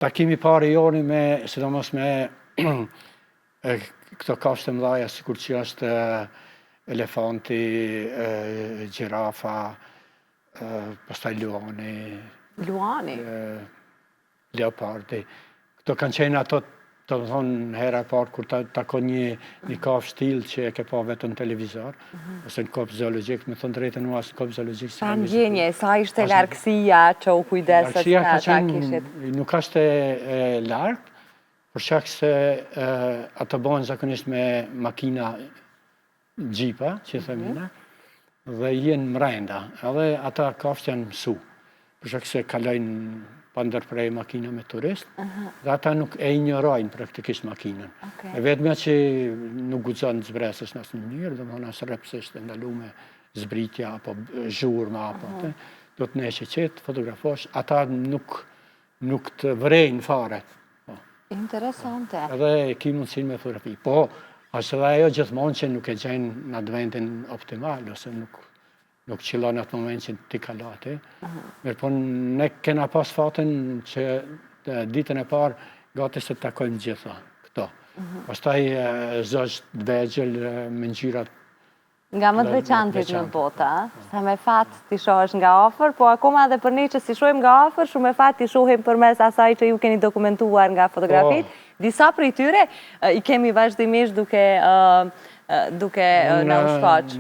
Takimi parë joni sidomos me këto kafshë të mëdha, sikur që është elefanti, gjirafa, pastaj luani. Luani? Leopardi. Këto kanë qenë ato, të thonë, hera e parë kur takon një kafshë tillë që e ke pa vetëm në televizor, ose në kopë zoologjik, me thonë drejtën u asë në kopë zoologjik. Pa ndjenje, sa ishte largësia që u kujdeset se ata kishit? Nuk është e largë, për shkak se ato bëhen zakonisht me makina gjipa, që themina, dhe jenë mrenda, edhe ata kafshë janë mësu, për shkak se kalojnë pa ndërprej makina me turist, dhe ata nuk e ignorojnë praktikisht makinën. E vetëmja që nuk guxon zbresës në asnjë mënyrë, dhe më asë rëpsisht e ndalume zbritja, apo zhurma, apo do të neshë qetë, fotografosh, ata nuk të vrejnë fare. Interesante. Edhe e ki mundësin me fotografi. Po, është edhe ajo gjithmonë që nuk e gjenë në atë vendin optimal, ose nuk qëllon atë moment që ti kalate. Mirë po ne kena pas fatin që ditën e parë gati se takojmë gjitha këto. Pastaj zogj të vegjël me ngjyrat nga më të veçantit në botë, sa me fat t'i shohesh nga afër, po akoma edhe për ne që si shohim nga afër, shumë me fat t'i shohim përmes asaj që ju keni dokumentuar nga fotografit. Disa prej tyre i kemi vazhdimisht duke na u shfaq.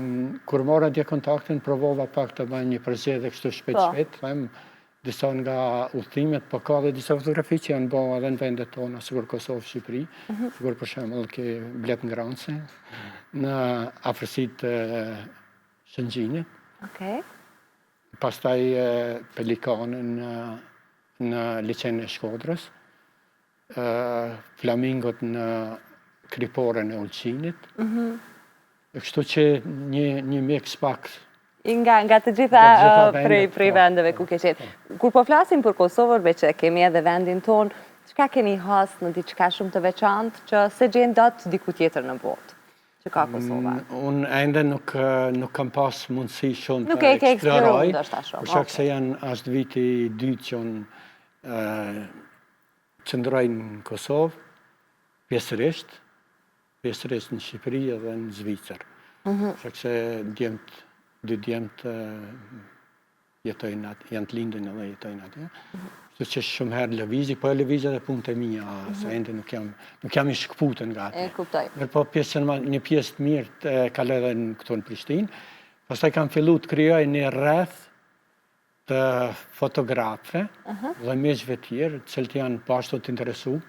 Kur mora dje kontaktin, provova pak të bëj një përzgjedhje kështu shpejt, them disa nga udhëtimet, po ka dhe disa fotografi që janë bërë edhe në vendet tona, sigur Kosovë, Shqipëri, sigur për shembull ke Blet Ngranci, në afërsitë të Shëngjinit. Pastaj pelikanën në liçenin e Shkodrës, flamingot në kriporen e Ulqinit. Kështu që një mix pak. Nga të gjitha prej vendeve ku ke qenë. Kur po flasim për Kosovën, që kemi edhe vendin tonë, çka keni has në diçka shumë të veçantë që se gjen dot diku tjetër në botë, që ka Kosova? Unë ende nuk kam pas mundësi shumë të eksploroj, për shkak se është viti i dytë që unë qëndroj në Kosovë, pjesërisht në Shqipëri edhe në Zvicër. Për shkak se dy djemt jetojnë atë, janë të lindën edhe jetojnë atë. Kështu që shumë herë lëvizi, po e lëvizi edhe punët e mia, se ende nuk jam i shkëputën nga atë. E kuptoj. Mirë po një pjesë të mirë të kaloj edhe këtu në Prishtinë. Pastaj kam fillu të krijoj një rreth të fotografe dhe miqve tjerë, të cilët janë pashtu të interesu.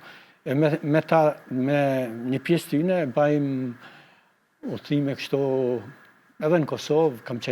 E me një pjesë tyne bajmë udhëtime kështu edhe në Kosovë, kam